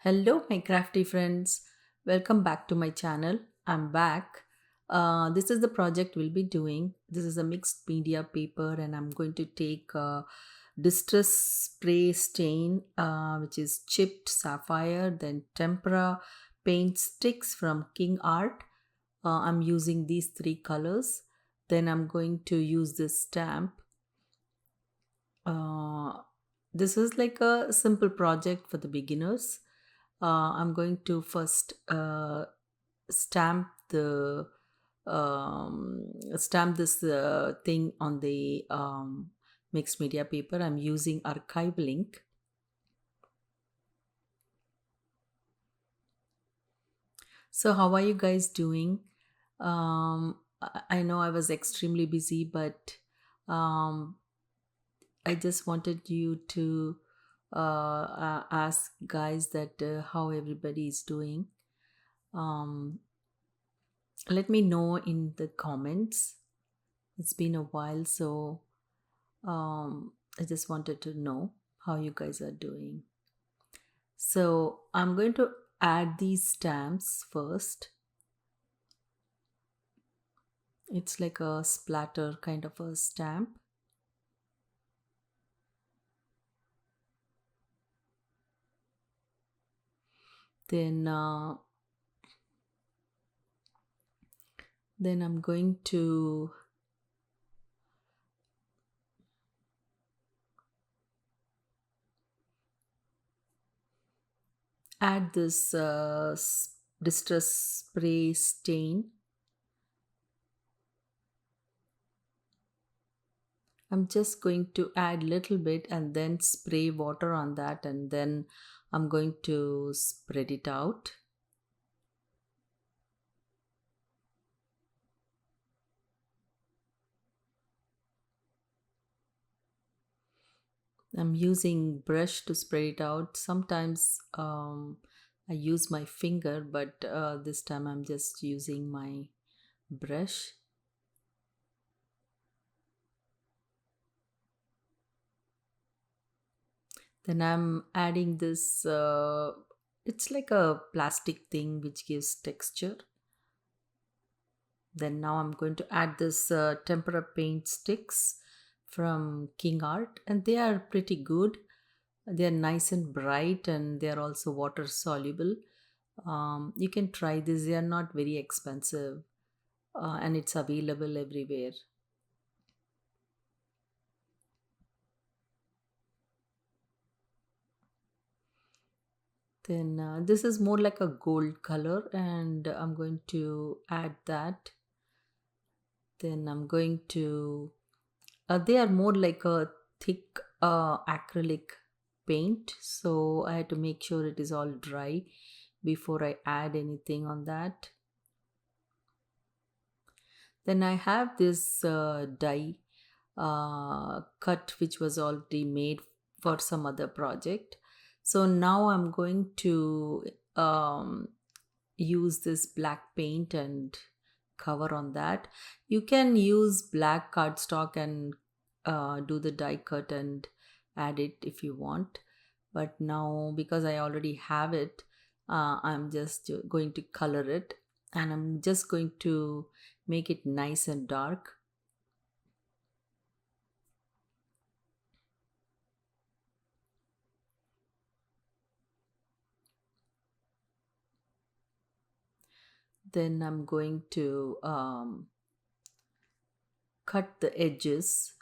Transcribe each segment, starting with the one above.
Hello, my crafty friends. Welcome back to my channel. I'm back. This is the project we'll be doing. This is a mixed media paper, and I'm going to take distress spray stain, which is chipped sapphire, then tempera paint sticks from King Art. I'm using these three colors. Then I'm going to use this stamp. Uh, this is like a simple project for the beginners. I'm going to first stamp the stamp this thing on the mixed media paper. I'm using archive link. So how are you guys doing? I know I was extremely busy, but um, I just wanted you to ask guys that how everybody is doing. Um, Let me know in the comments. It's been a while, so I just wanted to know how you guys are doing. So I'm going to add these stamps first. It's like a splatter kind of a stamp. Then then I'm going to add this distress spray stain. I'm just going to add little bit and then spray water on that, and then I'm going to spread it out. I'm using brush to spray it out. Sometimes I use my finger, but this time I'm just using my brush. Then I'm adding this, it's like a plastic thing which gives texture. Then now I'm going to add this tempera paint sticks from King Art, and they are pretty good. They are nice and bright, and they are also water soluble. You can try this. They are not very expensive, and it's available everywhere. Then this is more like a gold color, and I'm going to add that. Then I'm going to they are more like a thick acrylic paint, so I had to make sure it is all dry before I add anything on that. Then I have this die cut which was already made for some other project. So now I'm going to use this black paint and cover on that. You can use black cardstock and do the die cut and add it if you want. But now, because I already have it, I'm just going to color it, and I'm just going to make it nice and dark. Then I'm going to cut the edges,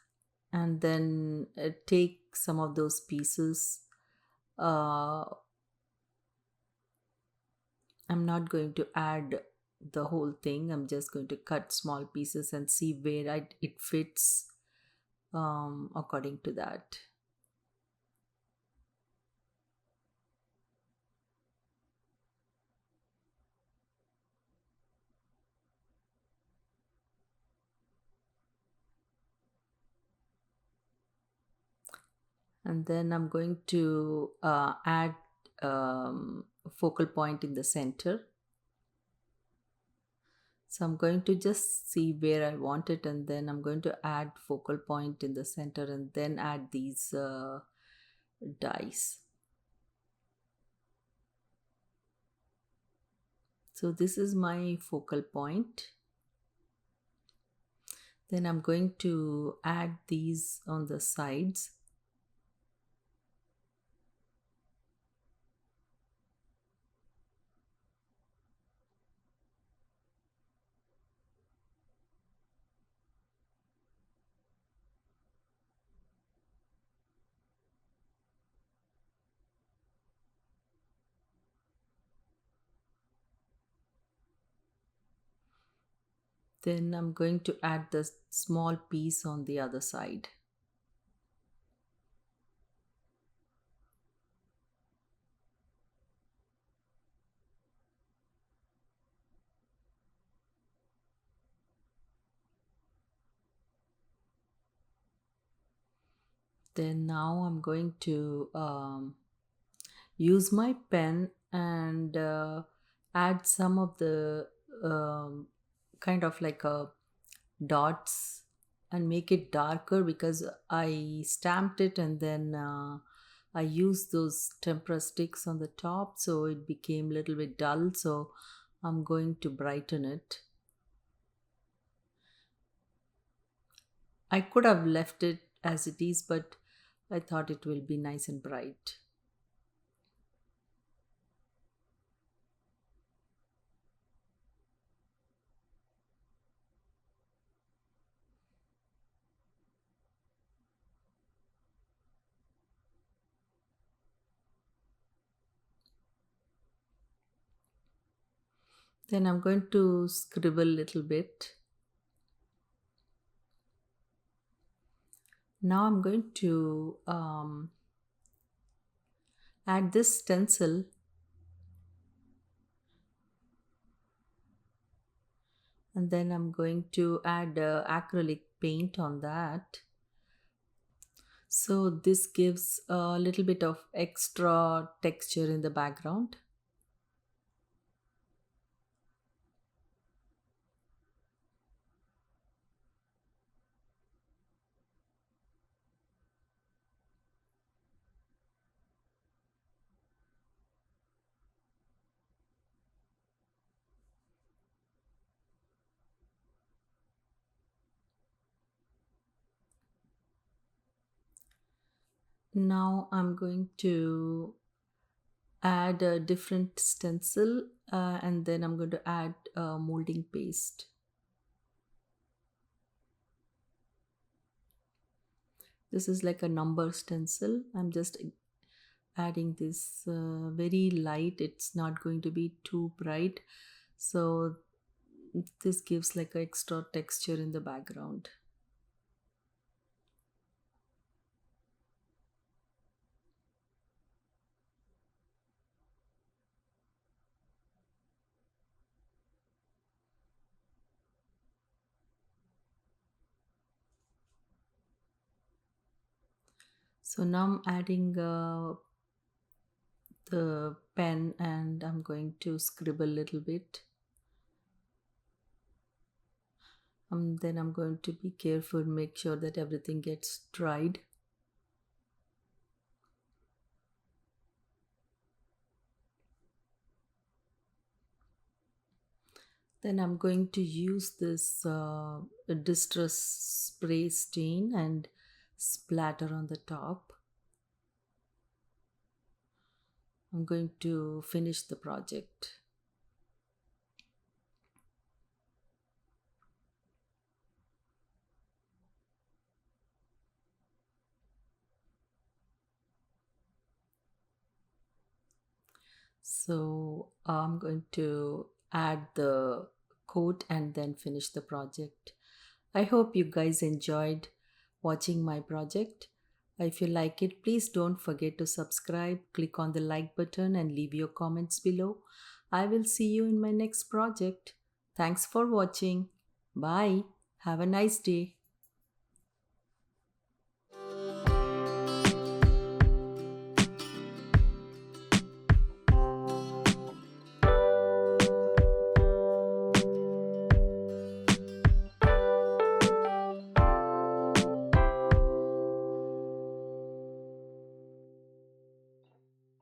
and then take some of those pieces. uh, I'm not going to add the whole thing. I'm just going to cut small pieces and see where it fits according to that. And then I'm going to add focal point in the center. So I'm going to just see where I want it, and then I'm going to add focal point in the center, and then add these dies. So this is my focal point. Then I'm going to add these on the sides. Then I'm going to add the small piece on the other side. Then now I'm going to use my pen and add some of the um, kind of like a dots and make it darker because I stamped it and then I used those tempera sticks on the top, so it became a little bit dull. So I'm going to brighten it. I could have left it as it is, but I thought it will be nice and bright. Then I'm going to scribble a little bit. Now I'm going to add this stencil, and then I'm going to add acrylic paint on that. So this gives a little bit of extra texture in the background. Now I'm going to add a different stencil and then I'm going to add molding paste. This is like a number stencil. I'm just adding this very light. It's not going to be too bright. So this gives like an extra texture in the background. So now I'm adding the pen and I'm going to scribble a little bit. Then I'm going to be careful, make sure that everything gets dried. Then I'm going to use this distress spray stain and splatter on the top. I'm going to finish the project. So I'm going to add the coat and then finish the project. I hope you guys enjoyed watching my project. If you like it, please don't forget to subscribe, click on the like button and leave your comments below. I will see you in my next project. Thanks for watching. Bye. Have a nice day.